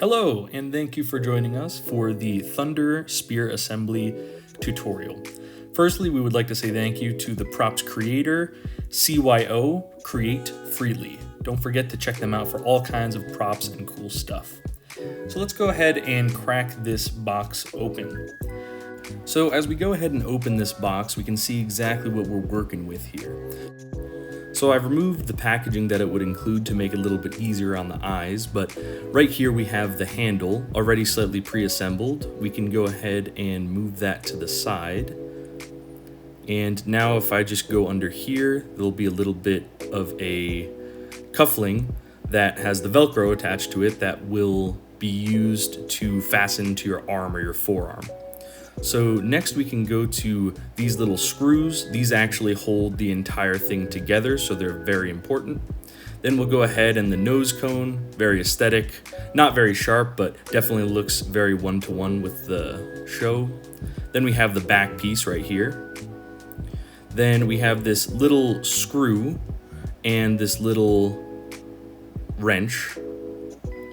Hello, and thank you for joining us for the Thunder Spear Assembly tutorial. Firstly, we would like to say thank you to the props creator, CYO Create Freely. Don't forget to check them out for all kinds of props and cool stuff. So let's go ahead and crack this box open. So as we go ahead and open this box, we can see exactly what we're working with here. So I've removed the packaging that it would include to make it a little bit easier on the eyes, but right here we have the handle already slightly pre-assembled. We can go ahead and move that to the side. And now if I just go under here, there'll be a little bit of a cuffling that has the Velcro attached to it that will be used to fasten to your arm or your forearm. So next we can go to these little screws. These actually hold the entire thing together, so they're very important. Then we'll go ahead and the nose cone, very aesthetic, not very sharp, but definitely looks very one-to-one with the show. Then we have the back piece right here. Then we have this little screw and this little wrench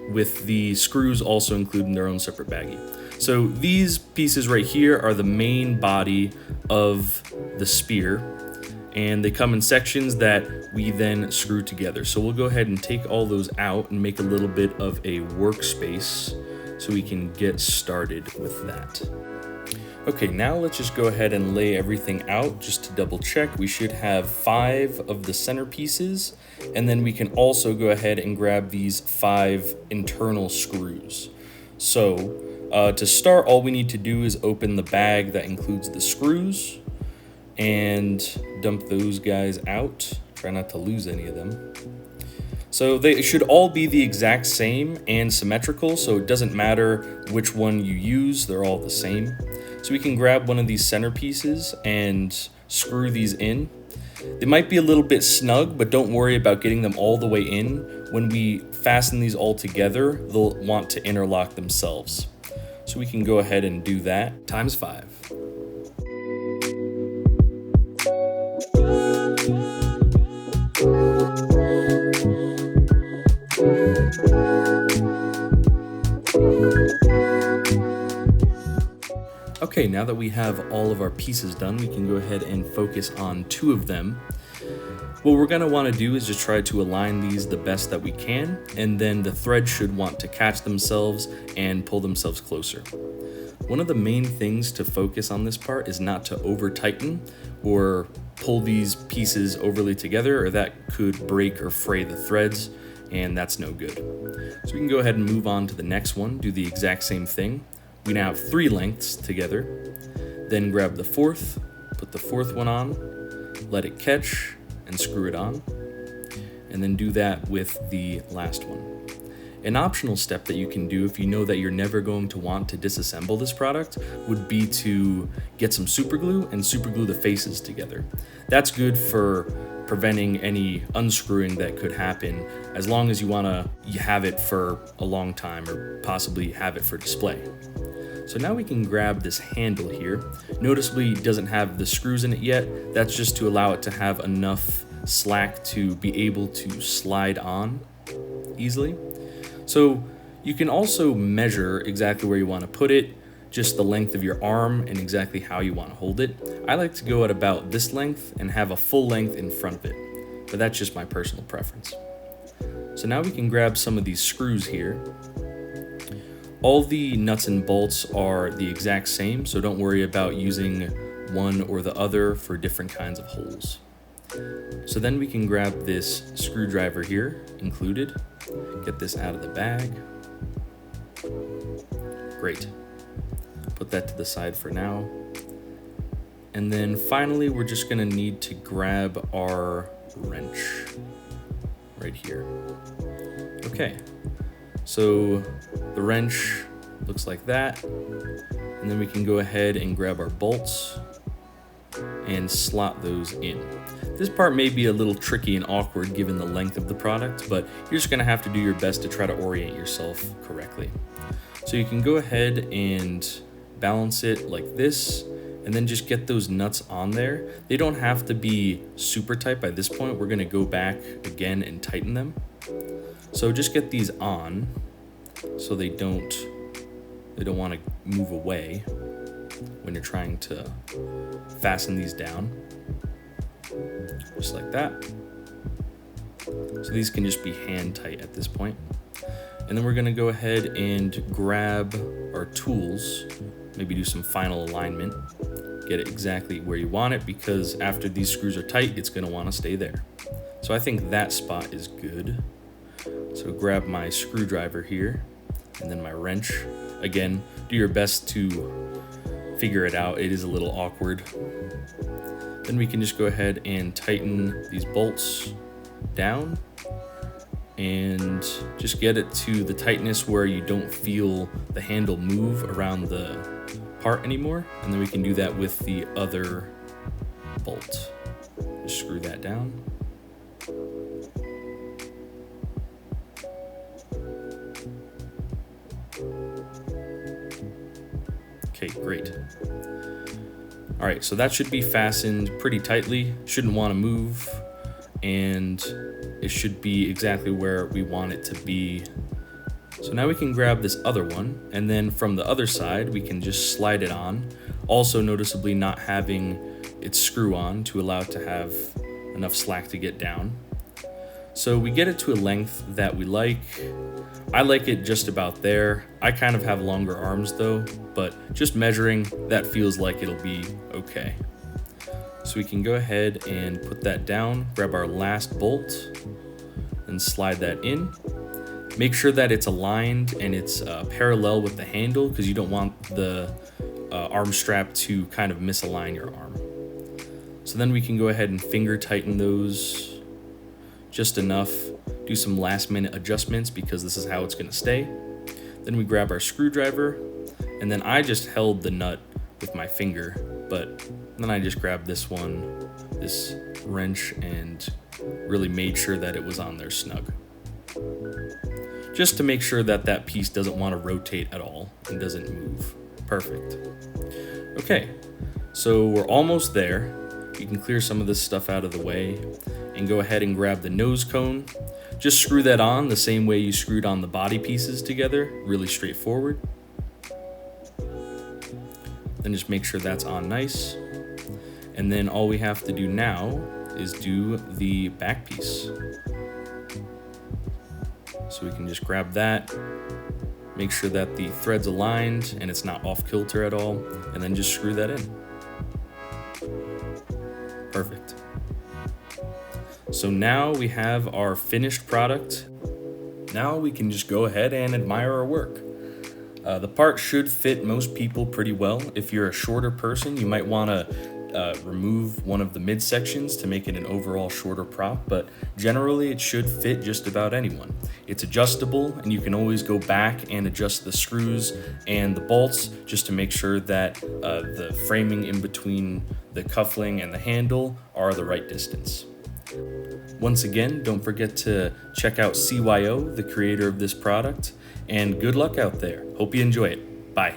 with the screws also included in their own separate baggie. So these pieces right here are the main body of the spear, and they come in sections that we then screw together. So we'll go ahead and take all those out and make a little bit of a workspace so we can get started with that. Okay, now let's just go ahead and lay everything out just to double check. We should have 5 of the center pieces, and then we can also go ahead and grab these 5 internal screws. So to start, all we need to do is open the bag that includes the screws and dump those guys out. Try not to lose any of them. So they should all be the exact same and symmetrical, so it doesn't matter which one you use, they're all the same. So we can grab one of these center pieces and screw these in. They might be a little bit snug, but don't worry about getting them all the way in. When we fasten these all together, they'll want to interlock themselves. So we can go ahead and do that times 5. Okay, now that we have all of our pieces done, we can go ahead and focus on 2 of them. What we're going to want to do is just try to align these the best that we can, and then the threads should want to catch themselves and pull themselves closer. One of the main things to focus on this part is not to over tighten or pull these pieces overly together, or that could break or fray the threads, and that's no good. So we can go ahead and move on to the next one, do the exact same thing. We now have 3 lengths together, then grab the 4th, put the 4th one on, let it catch, and screw it on, and then do that with the last one. An optional step that you can do if you know that you're never going to want to disassemble this product would be to get some super glue and super glue the faces together. That's good for preventing any unscrewing that could happen, as long as you want to have it for a long time or possibly have it for display. So now we can grab this handle here. Noticeably it doesn't have the screws in it yet. That's just to allow it to have enough slack to be able to slide on easily. So you can also measure exactly where you want to put it, just the length of your arm and exactly how you want to hold it. I like to go at about this length and have a full length in front of it, but that's just my personal preference. So now we can grab some of these screws here. All the nuts and bolts are the exact same, so don't worry about using one or the other for different kinds of holes. So then we can grab this screwdriver here included, get this out of the bag. Great. Put that to the side for now. And then finally, we're just gonna need to grab our wrench right here. Okay. So the wrench looks like that, and then we can go ahead and grab our bolts and slot those in. This part may be a little tricky and awkward given the length of the product, but you're just gonna have to do your best to try to orient yourself correctly. So you can go ahead and balance it like this, and then just get those nuts on there. They don't have to be super tight by this point. We're gonna go back again and tighten them. So just get these on, so they don't want to move away when you're trying to fasten these down, just like that. So these can just be hand tight at this point. And then we're gonna go ahead and grab our tools, maybe do some final alignment, get it exactly where you want it, because after these screws are tight, it's gonna wanna stay there. So I think that spot is good. So grab my screwdriver here, and then my wrench. Again, do your best to figure it out. It is a little awkward. Then we can just go ahead and tighten these bolts down and just get it to the tightness where you don't feel the handle move around the part anymore. And then we can do that with the other bolt. Just screw that down. Okay, great. All right, so that should be fastened pretty tightly. Shouldn't want to move, and it should be exactly where we want it to be. So now we can grab this other one, and then from the other side, we can just slide it on. Also noticeably not having its screw on to allow it to have enough slack to get down. So we get it to a length that we like. I like it just about there. I kind of have longer arms though, but just measuring, that feels like it'll be okay. So we can go ahead and put that down, grab our last bolt, and slide that in. Make sure that it's aligned and it's parallel with the handle, because you don't want the arm strap to kind of misalign your arm. So then we can go ahead and finger tighten those just enough, do some last minute adjustments because this is how it's gonna stay. Then we grab our screwdriver, and then I just held the nut with my finger, but then I just grabbed this one, this wrench, and really made sure that it was on there snug. Just to make sure that that piece doesn't want to rotate at all and doesn't move. Perfect. Okay, so we're almost there. You can clear some of this stuff out of the way and go ahead and grab the nose cone. Just screw that on the same way you screwed on the body pieces together, really straightforward. Then just make sure that's on nice. And then all we have to do now is do the back piece. So we can just grab that, make sure that the thread's aligned and it's not off kilter at all, and then just screw that in. Perfect. So now we have our finished product. Now we can just go ahead and admire our work. The part should fit most people pretty well. If you're a shorter person, you might want to remove one of the midsections to make it an overall shorter prop, but generally it should fit just about anyone. It's adjustable, and you can always go back and adjust the screws and the bolts just to make sure that the framing in between the cuffling and the handle are the right distance. Once again, don't forget to check out CYO, the creator of this product, and good luck out there. Hope you enjoy it. Bye.